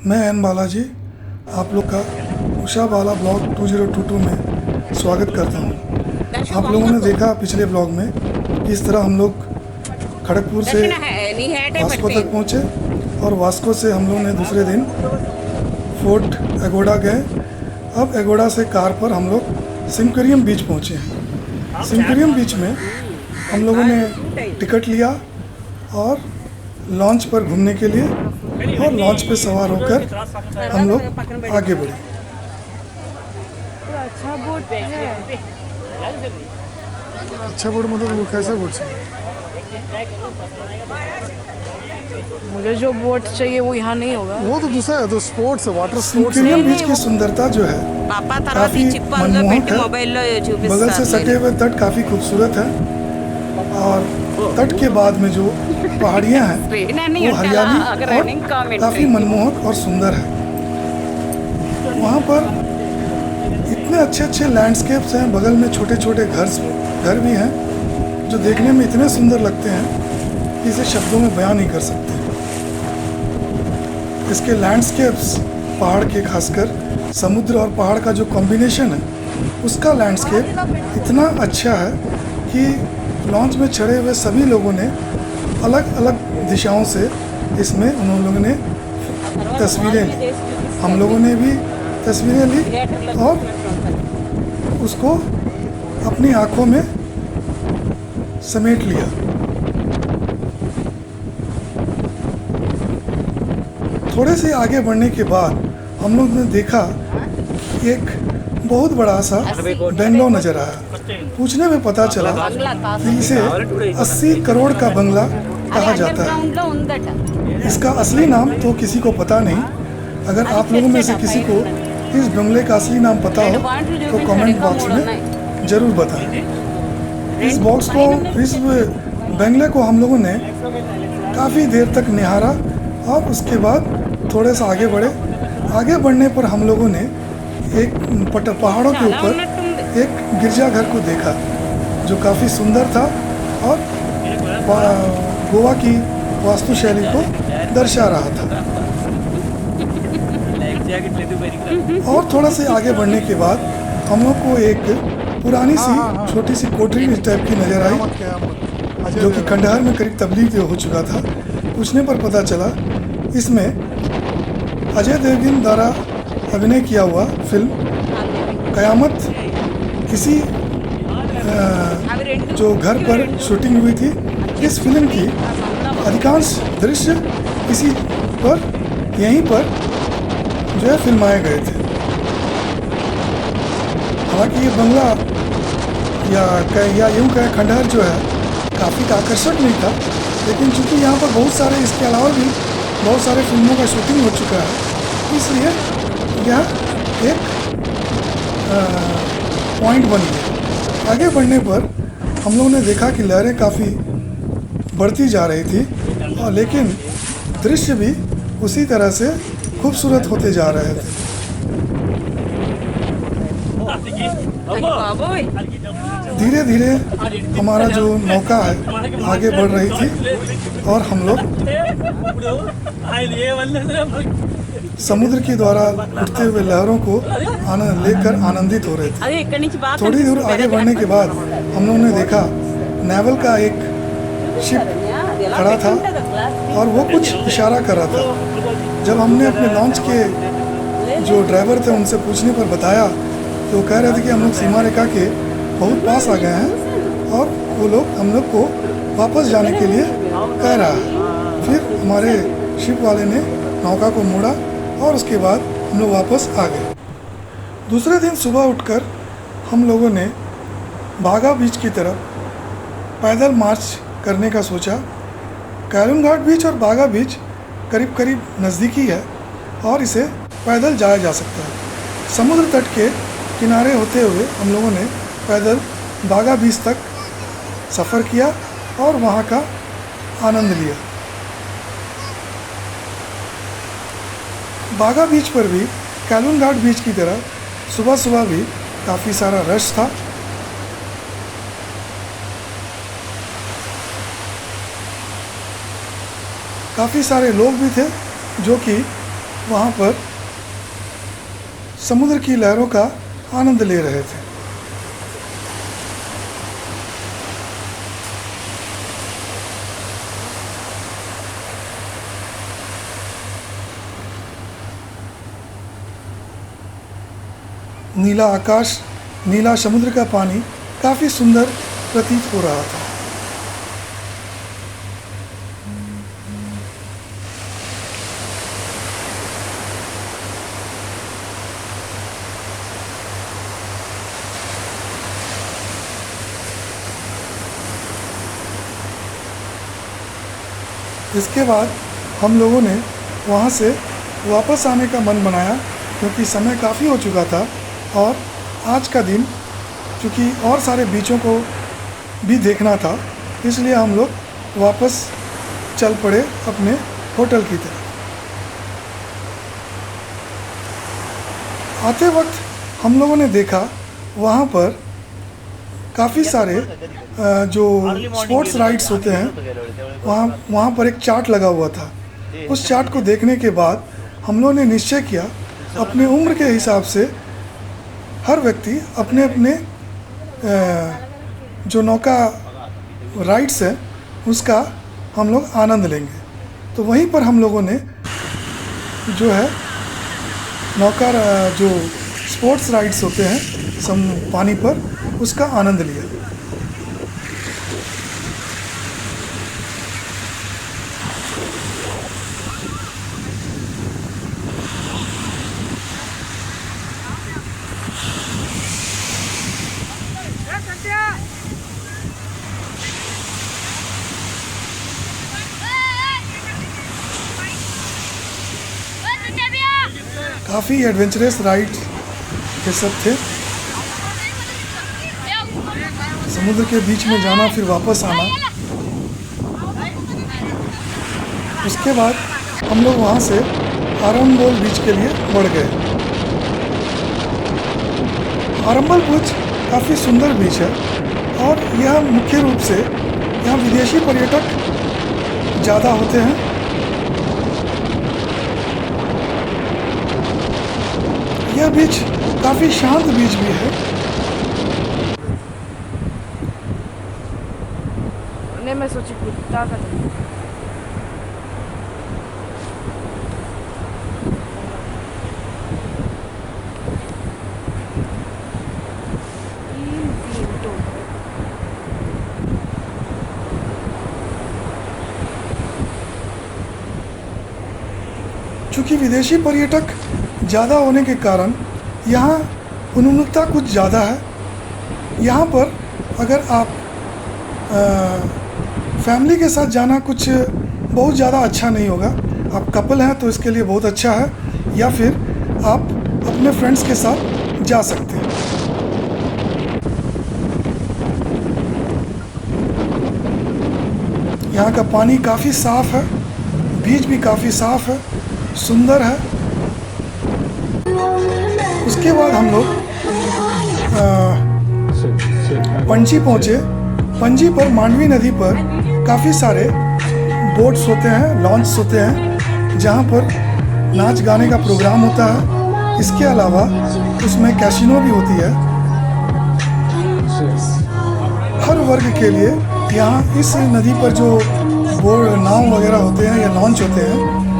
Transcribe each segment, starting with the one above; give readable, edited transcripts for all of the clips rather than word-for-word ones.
मैं एन बालाजी आप लोग का उषा बाला ब्लॉग 2022 में स्वागत करता हूँ। आप लोगों ने देखा पिछले ब्लॉग में किस तरह हम लोग खड़गपुर से वास्को तक पहुँचे और वास्को से हम लोग ने दूसरे दिन फोर्ट एगोडा गए। अब एगोडा से कार पर हम लोग सिमकरियम बीच पहुँचे हैं। सिमकरियम बीच में हम लोगों ने टिकट लिया और लॉन्च पर घूमने के लिए, और लॉन्च पे सवार होकर हम लोग आगे बढ़े। अच्छा बोट है। अच्छा बोट मतलब वो कैसा बोट है? मुझे जो बोट चाहिए वो यहाँ नहीं होगा। वो तो दूसरा है, तो स्पोर्ट्स है, वाटर स्पोर्ट्स। सिमकरियम बीच की सुंदरता जो है काफी मनमोहक है। बगल से सटे हुए तट काफी खूबसूरत है, और तट के बाद में जो पहाड़ियाँ हैं वो हरियाली और काफ़ी मनमोहक और सुंदर है। वहाँ पर इतने अच्छे अच्छे लैंडस्केप्स हैं, बगल में छोटे छोटे घर भी हैं जो देखने में इतने सुंदर लगते हैं कि इसे शब्दों में बयान नहीं कर सकते। इसके लैंडस्केप्स, पहाड़ के खासकर समुद्र और पहाड़ का जो कॉम्बिनेशन है, उसका लैंडस्केप इतना अच्छा है कि लॉन्च में चढ़े हुए सभी लोगों ने अलग अलग दिशाओं से इसमें उन लोगों ने तस्वीरें ली। हम लोगों ने भी तस्वीरें ली और उसको अपनी आंखों में समेट लिया। थोड़े से आगे बढ़ने के बाद हम लोग ने देखा एक बहुत बड़ा सा बंगलो नजर आया। पूछने में पता चला कि इसे 80 करोड़ का बंगला कहा जाता है। इसका असली नाम तो किसी को पता नहीं। अगर आप लोगों में से किसी को इस बंगले का असली नाम पता हो तो कमेंट बॉक्स में ज़रूर बताएं। इस बंगले को हम लोगों ने काफ़ी देर तक निहारा और उसके बाद थोड़े सा आगे बढ़े। आगे बढ़ने पर हम लोगों ने एक पहाड़ों के ऊपर एक गिरजाघर को देखा जो काफ़ी सुंदर था और गोवा की वास्तुशैली को दर्शा रहा था। और थोड़ा से आगे बढ़ने के बाद हम लोग को एक पुरानी सी छोटी सी कोठरी टाइप की नज़र आई जो कि खंडहर में करीब तब्दील हो चुका था। पूछने पर पता चला इसमें अजय देवगन द्वारा अभिनय किया हुआ फिल्म कयामत किसी जो घर पर शूटिंग हुई थी। इस फिल्म की अधिकांश दृश्य इसी पर यहीं पर जो है फिल्माए गए थे। हालांकि ये बंगला या यूँ कहें खंडहर जो है काफ़ी आकर्षक नहीं था, लेकिन चूंकि यहाँ पर बहुत सारे इसके अलावा भी बहुत सारे फिल्मों का शूटिंग हो चुका है, इसलिए यह एक पॉइंट बन गया। आगे बढ़ने पर हम लोगों ने देखा कि लहरें काफ़ी बढ़ती जा रही थी, और लेकिन दृश्य भी उसी तरह से खूबसूरत होते जा रहे थे। धीरे धीरे हमारा जो नौका है आगे बढ़ रही थी और हम लोग समुद्र के द्वारा उठते हुए लहरों को लेकर आनंदित हो रहे थे। थोड़ी दूर आगे बढ़ने के बाद हम लोगों ने देखा नेवल का एक शिप खड़ा था और वो कुछ इशारा कर रहा था। जब हमने अपने लॉन्च के जो ड्राइवर थे उनसे पूछने पर बताया तो कह रहे थे कि हम लोग सीमा रेखा के बहुत पास आ गए हैं और वो लोग हम लोग को वापस जाने के लिए कह रहा है। फिर हमारे शिप वाले ने नौका को मोड़ा और उसके बाद हम लोग वापस आ गए। दूसरे दिन सुबह उठकर हम लोगों ने बागा बीच की तरफ पैदल मार्च करने का सोचा। कैलून घाट बीच और बागा बीच करीब करीब नज़दीकी है और इसे पैदल जाया जा सकता है। समुद्र तट के किनारे होते हुए हम लोगों ने पैदल बागा बीच तक सफ़र किया और वहाँ का आनंद लिया। बागा बीच पर भी कैलून घाट बीच की तरह सुबह सुबह भी काफ़ी सारा रश था। काफ़ी सारे लोग भी थे जो कि वहाँ पर समुद्र की लहरों का आनंद ले रहे थे। नीला आकाश, नीला समुद्र का पानी काफ़ी सुंदर प्रतीत हो रहा था। इसके बाद हम लोगों ने वहाँ से वापस आने का मन बनाया, क्योंकि समय काफ़ी हो चुका था और आज का दिन चूँकि और सारे बीचों को भी देखना था, इसलिए हम लोग वापस चल पड़े अपने होटल की तरफ। आते वक्त हम लोगों ने देखा वहाँ पर काफ़ी सारे जो स्पोर्ट्स राइड्स होते हैं वहाँ पर एक चार्ट लगा हुआ था। उस चार्ट को देखने के बाद हम लोगों ने निश्चय किया अपने उम्र के हिसाब से हर व्यक्ति अपने अपने जो नौका राइड्स है उसका हम लोग आनंद लेंगे। तो वहीं पर हम लोगों ने जो है नौका जो स्पोर्ट्स राइड्स होते हैं पानी पर, उसका आनंद लिया। काफ़ी एडवेंचरस राइड्स ये सब थे। समुद्र के बीच में जाना फिर वापस आना। उसके बाद हम लोग वहाँ से आरंबोल बीच के लिए बढ़ गए। आरंबोल बीच काफ़ी सुंदर बीच है और यह मुख्य रूप से यहाँ विदेशी पर्यटक ज़्यादा होते हैं। यह बीच काफ़ी शांत बीच भी है। मैं सोची कुत्ता का चूँकि विदेशी पर्यटक ज़्यादा होने के कारण यहाँ उन्मुखता कुछ ज़्यादा है। यहाँ पर अगर आप फैमिली के साथ जाना कुछ बहुत ज़्यादा अच्छा नहीं होगा। आप कपल हैं तो इसके लिए बहुत अच्छा है, या फिर आप अपने फ्रेंड्स के साथ जा सकते हैं। यहाँ का पानी काफ़ी साफ़ है, बीच भी काफ़ी साफ़ है, सुंदर है। उसके बाद हम लोग पणजी पहुँचे। पणजी पर मांडवी नदी पर काफ़ी सारे बोट्स होते हैं, लॉन्च होते हैं, जहाँ पर नाच गाने का प्रोग्राम होता है। इसके अलावा उसमें कैसीनो भी होती है। हर वर्ग के लिए यहाँ इस नदी पर जो बोट नाव वगैरह होते हैं या लॉन्च होते हैं,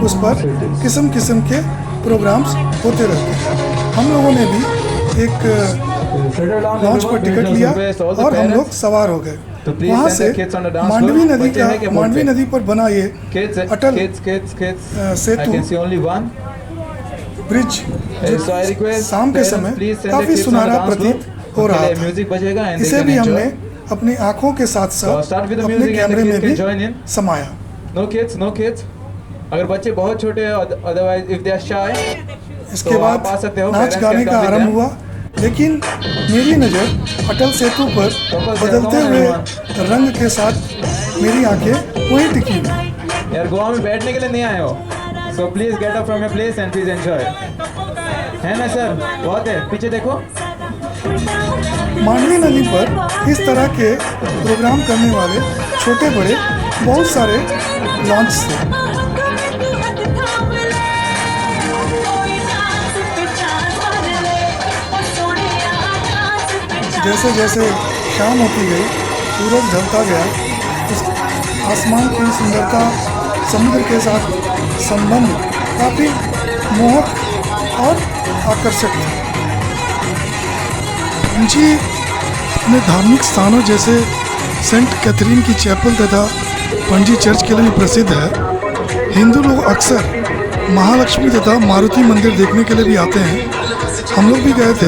उस पर किस्म किस्म के प्रोग्राम्स होते रहते हैं। हम लोगों ने भी एक लॉन्च पर टिकट लिया और हम लोग सवार हो गए। वहाँ से मांडवी नदी पर बना ये अटल सेतु ब्रिज जो शाम के समय काफ़ी सुनहरा प्रतीत हो रहा था। इसे भी हमने अपनी आँखों के साथ साथ अपने कैमरे में भी समाया। नो किड्स अगर बच्चे बहुत छोटे हैं, otherwise if they are shy. इसके बाद नाच गाने का आरंभ हुआ, लेकिन मेरी नज़र अटल सेतु पर बदलते हुए रंग के साथ मेरी आंखें वहीं टिकी हुई। यार गोवा में बैठने के लिए नहीं आए हो, so please get up from your place and please enjoy. है ना सर? बहुत है, पीछे देखो। मांडवी नदी पर इस तरह के प्रोग्राम करने वाले छोटे बड़े बहुत सारे लॉन्च थे। जैसे जैसे शाम होती गई, सूरज ढलता गया, उस आसमान की सुंदरता, समुद्र के साथ संबंध काफ़ी मोहक और आकर्षक था। पंजी अपने धार्मिक स्थानों जैसे सेंट कैथरीन की चैपल तथा पंजी चर्च के लिए प्रसिद्ध है। हिंदू लोग अक्सर महालक्ष्मी तथा मारुति मंदिर देखने के लिए भी आते हैं। हम लोग भी गए थे,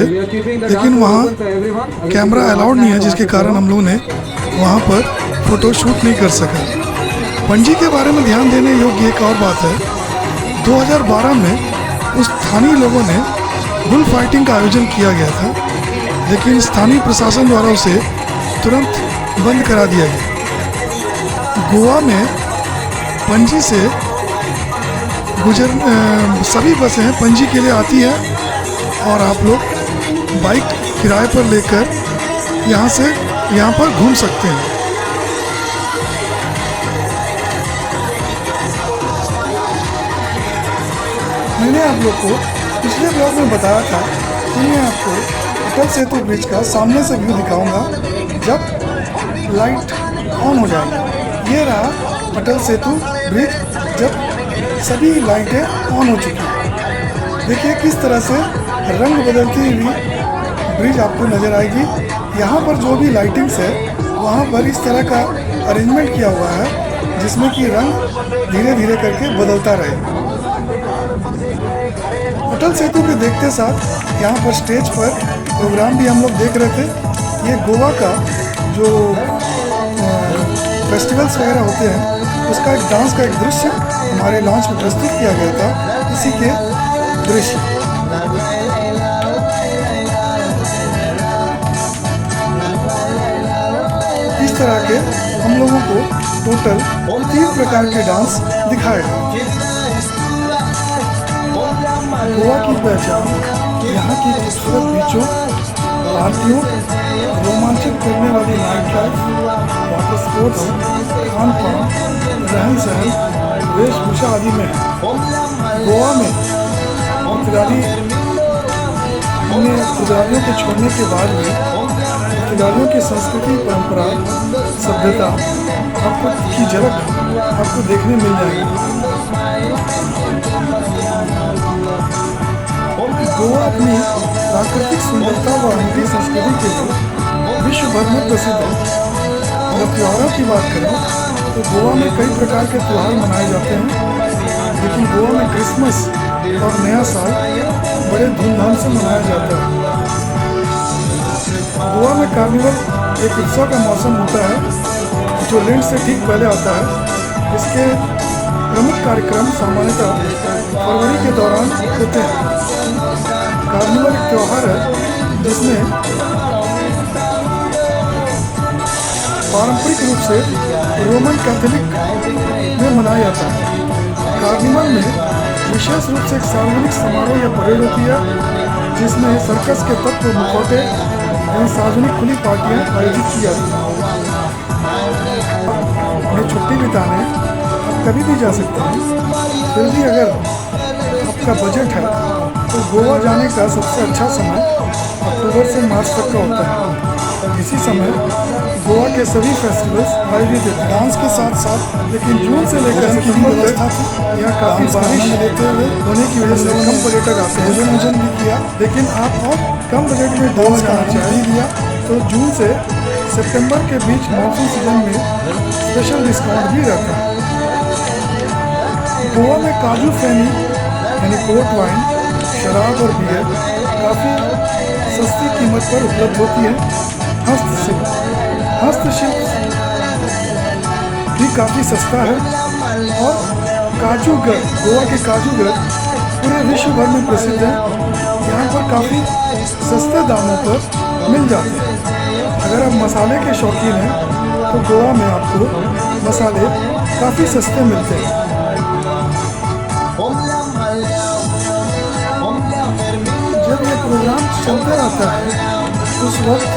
लेकिन वहाँ कैमरा अलाउड नहीं है, जिसके कारण हम लोग ने वहाँ पर फ़ोटो शूट नहीं कर सका। पंजी के बारे में ध्यान देने योग्य एक और बात है, 2012 में उस स्थानीय लोगों ने बुल फाइटिंग का आयोजन किया गया था, लेकिन स्थानीय प्रशासन द्वारा उसे तुरंत बंद करा दिया गया। गोवा में पंजी से सभी बसें पंजी के लिए आती है और आप लोग बाइक किराए पर लेकर यहाँ पर घूम सकते हैं। मैंने आप लोग को पिछले ब्लॉग में बताया था कि मैं आपको अटल सेतु ब्रिज का सामने से व्यू दिखाऊंगा जब लाइट ऑन हो जाएगी। ये रहा अटल सेतु ब्रिज जब सभी लाइटें ऑन हो चुकी हैं। देखिए किस तरह से रंग बदलती हुई ब्रिज आपको नज़र आएगी। यहाँ पर जो भी लाइटिंग्स है वहाँ पर इस तरह का अरेंजमेंट किया हुआ है जिसमें कि रंग धीरे धीरे करके बदलता रहे। अटल सेतु के देखते साथ यहाँ पर स्टेज पर प्रोग्राम भी हम लोग देख रहे थे। ये गोवा का जो फेस्टिवल्स वगैरह होते हैं उसका एक डांस का एक दृश्य हमारे लॉन्च में प्रस्तुत किया गया था, इसी के दृश्य। इस तरह के हम लोगों को टोटल 3 प्रकार के डांस दिखाए गए। गोवा की पहचान यहाँ की खूबसूरत बीचों, आरतियों, रोमांचक करने वाली night life, water sports, Khan पान, रहन सहन, वेशभूषा आदि में है। गोवा में पुर्तगालियों के छोड़ने के बाद भी पुर्तगालियों की संस्कृति, परंपरा, सभ्यता की झलक आपको देखने मिल जाएगी। गोवा अपनी प्राकृतिक सुंदरता व हिंदी संस्कृति के लिए विश्व भर में प्रसिद्ध है। अगर त्योहारों की बात करें तो गोवा में कई प्रकार के त्यौहार मनाए जाते हैं, लेकिन गोवा में क्रिसमस और नया साल बड़े धूमधाम से मनाया जाता है। गोवा में कार्निवल एक उत्सव का मौसम होता है जो लेंट से ठीक पहले आता है। इसके प्रमुख कार्यक्रम सामान्यतः फरवरी के दौरान होते हैं। कार्निवल एक त्यौहार है जिसमें पारंपरिक रूप से रोमन कैथोलिक में मनाया जाता है। कार्निवल में विशेष रूप से एक सार्वजनिक समारोह या परेड होती है जिसमें सर्कस के तत्व, मुखौटे एवं सार्वजनिक खुली पार्टियां आयोजित की जाती हैं। अपनी छुट्टी बिताने आप कभी भी जा सकते हैं, फिर भी अगर आपका बजट है तो गोवा जाने का सबसे अच्छा समय अक्टूबर से मार्च तक का होता है। इसी समय गोवा के सभी फेस्टिवल्स आयोजित होते हैं डांस के साथ साथ, लेकिन जून से लेकर सितंबर तक यहाँ काफ़ी बारिश लेते हुए होने की वजह से कम पर्यटक आते हैं। भोजन भी किया, लेकिन आप और कम बजट में डांस का आनंद लिया तो जून से सितंबर के बीच मानसून सीजन में स्पेशल डिस्काउंट भी रहता है। गोवा में काजू फेनी यानी कोट वाइन, शराब और बियर काफ़ी सस्ती कीमत पर उपलब्ध होती है। हस्तशिल्प भी काफ़ी सस्ता है और काजूगर, गोवा के काजूगर पूरे विश्व भर में प्रसिद्ध है। यहाँ पर काफ़ी सस्ते दामों पर मिल जाते हैं। अगर आप मसाले के शौकीन हैं तो गोवा में आपको मसाले काफ़ी सस्ते मिलते हैं। जब ये प्रोग्राम चलते रहता है उस वक्त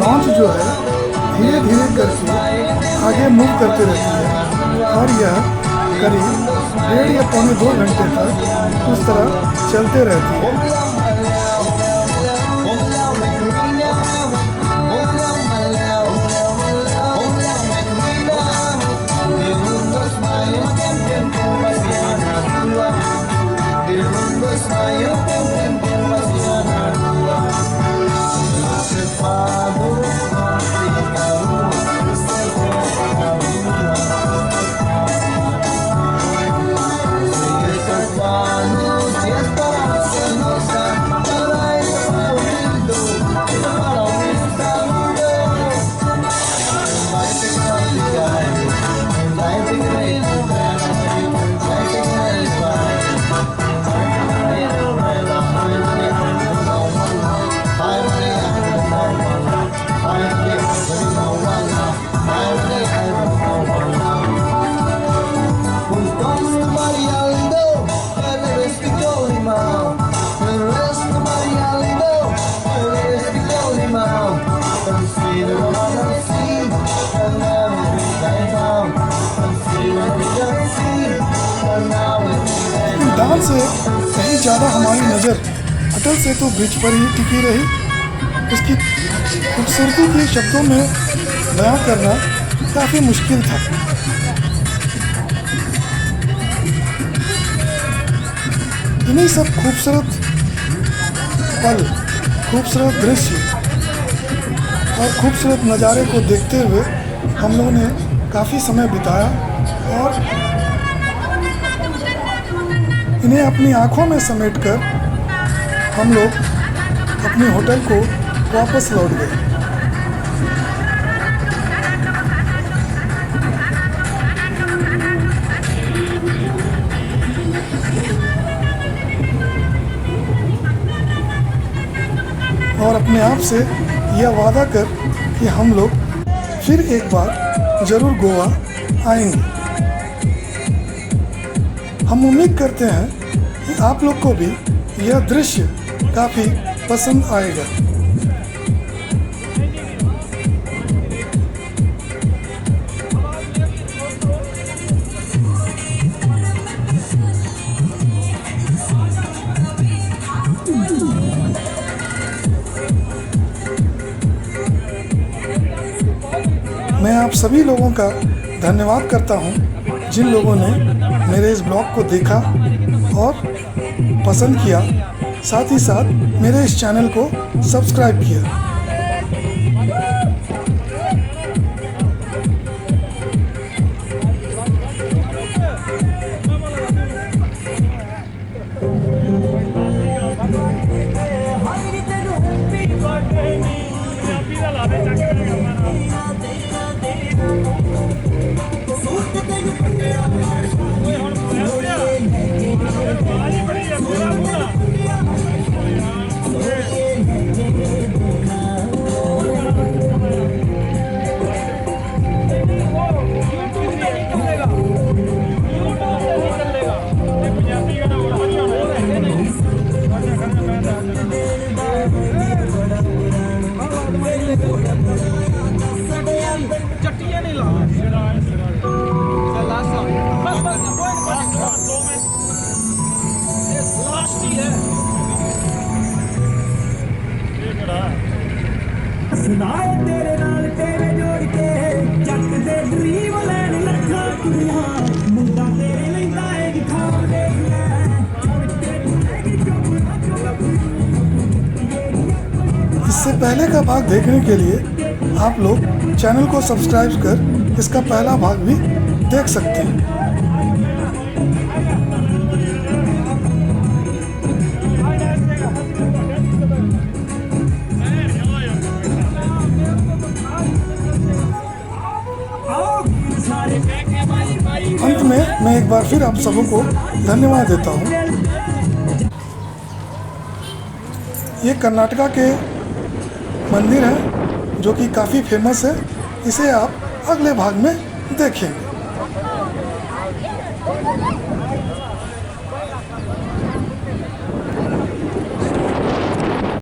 लॉन्च जो है धीरे धीरे करके आगे मूव करते रहती है और यह करीब 1.5 या पौने 2 घंटे तक उस तरह चलते रहती है। मैदान से कहीं ज़्यादा हमारी नज़र अटल सेतु ब्रिज पर ही टिकी रही। उसकी खूबसूरती के शब्दों में बयां करना काफ़ी मुश्किल था। इन्हीं सब खूबसूरत पल, खूबसूरत दृश्य और खूबसूरत नज़ारे को देखते हुए हम लोगों ने काफ़ी समय बिताया और इन्हें अपनी आँखों में समेटकर हम लोग अपने होटल को वापस लौट गए। और अपने आप से यह वादा कर कि हम लोग फिर एक बार ज़रूर गोवा आएंगे। हम उम्मीद करते हैं कि आप लोग को भी यह दृश्य काफ़ी पसंद आएगा। मैं आप सभी लोगों का धन्यवाद करता हूं जिन लोगों ने मेरे इस ब्लॉग को देखा और पसंद किया, साथ ही साथ मेरे इस चैनल को सब्सक्राइब किया। तेरे नाल तेरे जोड़ के जट दे ड्रीम लैन लखा कुड़ियां मुंडा तेरे लैंदा है दिखा देख ले। इससे पहले का भाग देखने के लिए आप लोग चैनल को सब्सक्राइब कर इसका पहला भाग भी देख सकते हैं। अंत में मैं एक बार फिर आप सबों को धन्यवाद देता हूँ। ये कर्नाटका के मंदिर है जो कि काफ़ी फेमस है। इसे आप अगले भाग में देखेंगे।